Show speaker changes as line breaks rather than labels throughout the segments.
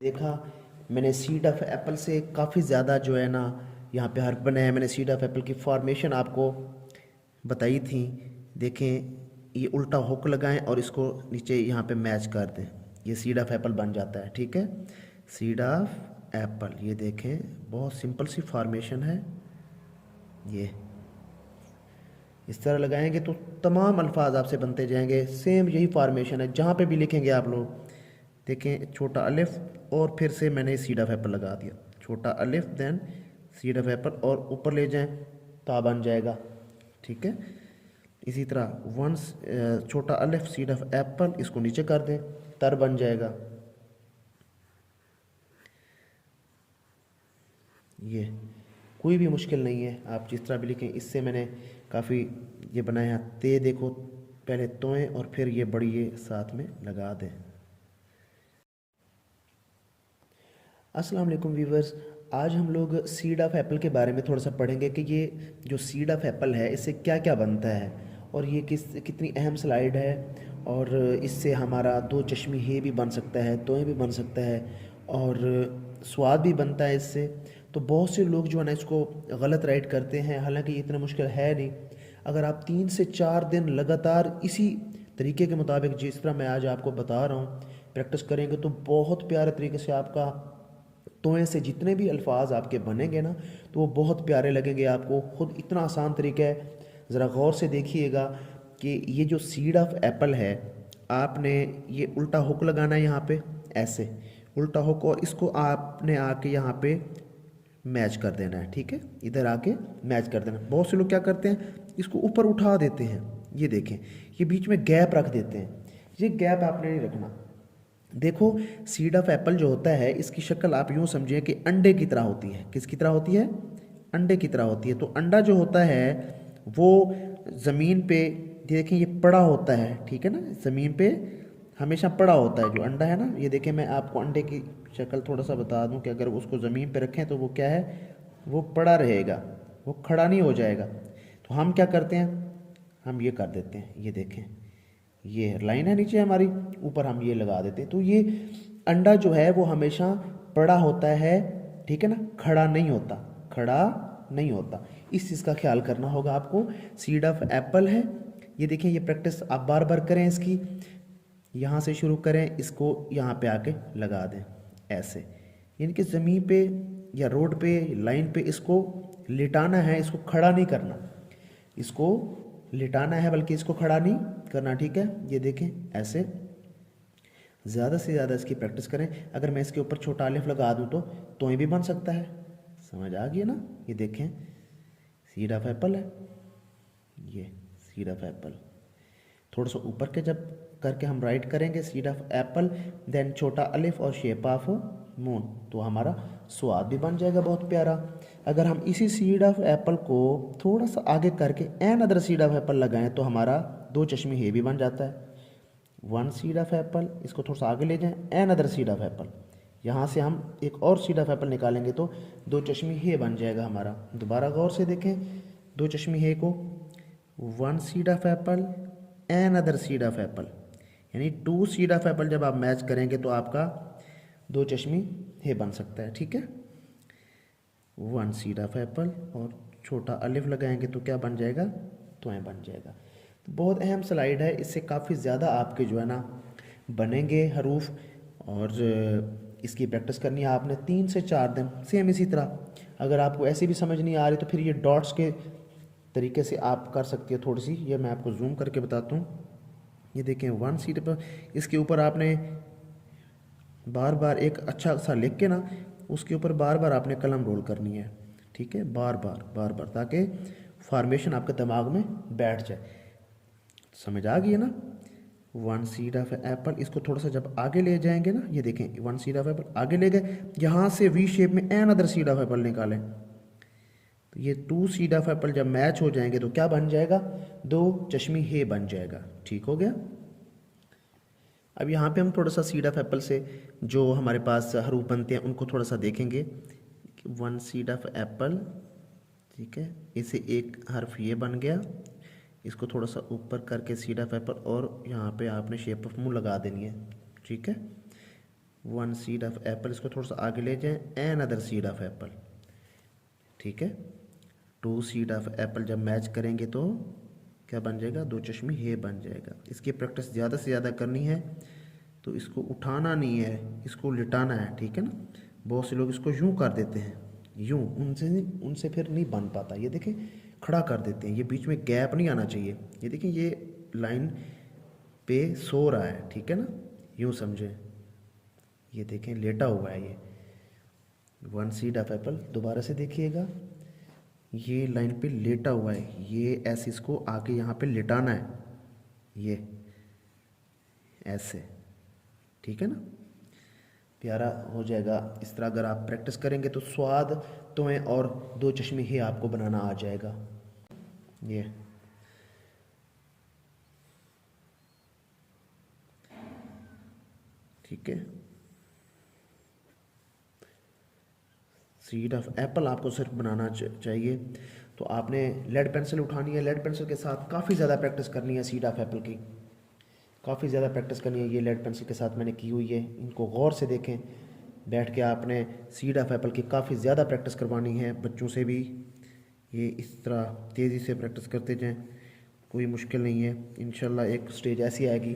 देखा मैंने seed of Apple से काफ़ी ज़्यादा जो है ना यहाँ पे हर्फ बनाया है। मैंने सीड ऑफ एप्पल की फॉर्मेशन आपको बताई थी। देखें, ये उल्टा हुक लगाएं और इसको नीचे यहाँ पे मैच कर दें, ये सीड ऑफ एप्पल बन जाता है। ठीक है, सीड ऑफ एप्पल, ये देखें बहुत सिंपल सी फॉर्मेशन है। ये इस तरह लगाएंगे तो तमाम अल्फाज आपसे बनते जाएंगे। सेम यही फॉर्मेशन है जहाँ पे भी लिखेंगे आप लोग। देखें, छोटा अलिफ और फिर से मैंने सीड ऑफ एप्पल लगा दिया, छोटा अलिफ देन सीड ऑफ एप्पल और ऊपर ले जाएं ता बन जाएगा। ठीक है, इसी तरह वंस छोटा अलिफ सीड ऑफ एप्पल, इसको नीचे कर दें तर बन जाएगा। ये कोई भी मुश्किल नहीं है, आप जिस तरह भी लिखें। इससे मैंने काफ़ी ये बनाया। ते देखो, पहले तोएं और फिर ये बड़ी ये साथ में लगा दें। अस्सलाम वालेकुम व्यूवर्स, आज हम लोग सीड ऑफ एप्पल के बारे में थोड़ा सा पढ़ेंगे कि ये जो सीड ऑफ एप्पल है इससे क्या क्या बनता है और ये कितनी अहम स्लाइड है। और इससे हमारा दो चश्मी हे भी बन सकता है, तोएं भी बन सकता है और स्वाद भी बनता है इससे। तो बहुत से लोग जो है ना इसको गलत राइट करते हैं, हालांकि ये इतना मुश्किल है नहीं। अगर आप 3 से 4 दिन लगातार इसी तरीके के मुताबिक जिस तरह मैं आज आपको बता रहा हूँ प्रैक्टिस करेंगे तो बहुत प्यारे तरीके से आपका तोएं से जितने भी अल्फाज आपके बनेंगे ना तो वो बहुत प्यारे लगेंगे आपको। खुद इतना आसान तरीका है, ज़रा गौर से देखिएगा कि ये जो सीड ऑफ एप्पल है, आपने ये उल्टा हुक लगाना है यहाँ पे, ऐसे उल्टा हुक, और इसको आपने आके यहाँ पे मैच कर देना है। ठीक है, इधर आके मैच कर देना। बहुत से लोग क्या करते हैं, इसको ऊपर उठा देते हैं, ये देखें, ये बीच में गैप रख देते हैं। ये गैप आपने नहीं रखना। देखो, सीड ऑफ एप्पल जो होता है इसकी शक्ल आप यूँ समझिए कि अंडे की तरह होती है। किसकी तरह होती है? अंडे की तरह होती है। तो अंडा जो होता है वो ज़मीन पे, देखें ये पड़ा होता है, ठीक है ना, ज़मीन पे हमेशा पड़ा होता है जो अंडा है ना। ये देखें, मैं आपको अंडे की शक्ल थोड़ा सा बता दूं कि अगर उसको ज़मीन पे रखें तो वो क्या है, वो पड़ा रहेगा, वो खड़ा नहीं हो जाएगा। तो हम क्या करते हैं, हम ये कर देते हैं, ये देखें, ये लाइन है नीचे हमारी, ऊपर हम ये लगा देते हैं। तो ये अंडा जो है वो हमेशा पड़ा होता है, ठीक है ना, खड़ा नहीं होता, खड़ा नहीं होता। इस चीज़ का ख्याल करना होगा आपको। सीड ऑफ एप्पल है, ये देखें, ये प्रैक्टिस आप बार बार करें इसकी। यहाँ से शुरू करें, इसको यहाँ पे आके लगा दें ऐसे, यानी कि ज़मीन पे या रोड पे लाइन पे इसको लिटाना है, इसको खड़ा नहीं करना, इसको लिटाना है बल्कि इसको खड़ा नहीं करना। ठीक है, ये देखें ऐसे, ज़्यादा से ज़्यादा इसकी प्रैक्टिस करें। अगर मैं इसके ऊपर छोटा अलिफ लगा दूँ तो तोएं भी बन सकता है। समझ आ गई ना? ये देखें, सीड ऑफ एप्पल है, ये सीड ऑफ एप्पल। थोड़ा सा ऊपर के जब करके हम राइट करेंगे सीड ऑफ एप्पल, देन छोटा अलिफ और शेप ऑफ मून, तो हमारा स्वाद भी बन जाएगा बहुत प्यारा। अगर हम इसी सीड ऑफ एप्पल को थोड़ा सा आगे करके another seed of apple लगाएं तो हमारा दो चश्मे हे भी बन जाता है। वन सीड ऑफ एप्पल, इसको थोड़ा सा आगे ले जाएं, another seed of apple, यहाँ से हम एक और सीड ऑफ एप्पल निकालेंगे तो दो चश्मे हे बन जाएगा हमारा। दोबारा गौर से देखें, दो चश्मे हे को, one seed of apple another seed of apple, यानी टू सीड ऑफ एप्पल जब आप मैच करेंगे तो आपका दो चश्मी हे बन सकता है। ठीक है, वन सीड ऑफ एप्पल और छोटा अलिफ लगाएंगे तो क्या बन जाएगा, तोएं बन जाएगा। तो बहुत अहम स्लाइड है, इससे काफ़ी ज़्यादा आपके जो है ना बनेंगे हरूफ। और इसकी प्रैक्टिस करनी है आपने 3 से 4 दिन। सेम इसी तरह अगर आपको ऐसे भी समझ नहीं आ रही तो फिर ये डॉट्स के तरीके से आप कर सकते हो थोड़ी सी। ये मैं आपको जूम करके बताता हूँ। ये देखें, वन सीट पर, इसके ऊपर आपने बार बार एक अच्छा सा लिख के ना उसके ऊपर बार बार आपने कलम रोल करनी है। ठीक है, बार बार बार बार, ताकि फॉर्मेशन आपके दिमाग में बैठ जाए। समझ आ गई है ना? वन सीड ऑफ एप्पल, इसको थोड़ा सा जब आगे ले जाएंगे ना, ये देखें, वन सीड ऑफ एप्पल आगे ले गए, यहाँ से वी शेप में another seed of apple निकालें तो ये टू सीड ऑफ एप्पल जब मैच हो जाएंगे तो क्या बन जाएगा, दो चश्मी हे बन जाएगा। ठीक हो गया। अब यहाँ पे हम थोड़ा सा सीड ऑफ एप्पल से जो हमारे पास हरूफ बनते हैं उनको थोड़ा सा देखेंगे। वन सीड ऑफ एप्पल, ठीक है, इसे एक हर्फ ये बन गया, इसको थोड़ा सा ऊपर करके सीड ऑफ एप्पल और यहाँ पे आपने शेप ऑफ मुंह लगा देनी है। ठीक है, 1 सीड ऑफ एप्पल, इसको थोड़ा सा आगे ले जाएं, another seed of apple, ठीक है। 2 सीड ऑफ एप्पल जब मैच करेंगे तो क्या बन जाएगा, 2 चश्मे हे बन जाएगा। इसकी प्रैक्टिस ज़्यादा से ज़्यादा करनी है, तो इसको उठाना नहीं है, इसको लिटाना है, ठीक है ना। बहुत से लोग इसको यूं कर देते हैं, यूं, उनसे फिर नहीं बन पाता। ये देखें, खड़ा कर देते हैं, ये बीच में गैप नहीं आना चाहिए। ये देखें, ये लाइन पे सो रहा है, ठीक है ना, यूं समझें। ये देखें, लेटा हुआ है ये 1 सीड ऑफ एप्पल। दोबारा से देखिएगा, ये लाइन पे लेटा हुआ है, ये ऐसे इसको आके यहाँ पे लिटाना है, ये ऐसे, ठीक है ना। प्यारा हो जाएगा। इस तरह अगर आप प्रैक्टिस करेंगे तो स्वाद तोएं और 2 चश्मे ही आपको बनाना आ जाएगा। ये ठीक है। सीड ऑफ एप्पल आपको सिर्फ बनाना चाहिए, तो आपने लेड पेंसिल उठानी है। लेड पेंसिल के साथ काफ़ी ज़्यादा प्रैक्टिस करनी है सीड ऑफ एप्पल की, काफ़ी ज़्यादा प्रैक्टिस करनी है। ये लेड पेंसिल के साथ मैंने की हुई है, इनको गौर से देखें। बैठ के आपने सीड ऑफ एप्पल की काफ़ी ज़्यादा प्रैक्टिस करवानी है बच्चों से भी। ये इस तरह तेज़ी से प्रैक्टिस करते जाएं, कोई मुश्किल नहीं है। इंशाल्लाह एक स्टेज ऐसी आएगी,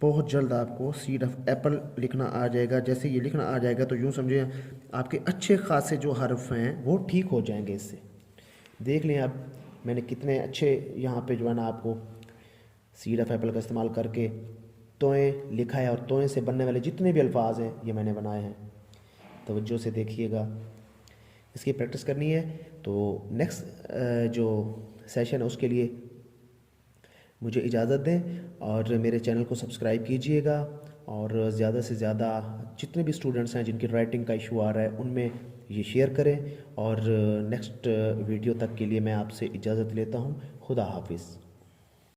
बहुत जल्द आपको सीड ऑफ एप्पल लिखना आ जाएगा। जैसे ये लिखना आ जाएगा तो यूँ समझें आपके अच्छे खासे जो हर्फ हैं वो ठीक हो जाएंगे इससे। देख लें आप, मैंने कितने अच्छे यहाँ पे जो है ना आपको सीड ऑफ एप्पल का इस्तेमाल करके तोएं लिखा है, और तोएं से बनने वाले जितने भी अल्फाज हैं ये मैंने बनाए हैं। तवज्जो से देखिएगा, इसकी प्रैक्टिस करनी है। तो नेक्स्ट जो सेशन है उसके लिए मुझे इजाज़त दें, और मेरे चैनल को सब्सक्राइब कीजिएगा, और ज़्यादा से ज़्यादा जितने भी स्टूडेंट्स हैं जिनकी राइटिंग का इशू आ रहा है उनमें ये शेयर करें। और नेक्स्ट वीडियो तक के लिए मैं आपसे इजाज़त लेता हूँ। खुदा हाफिज़।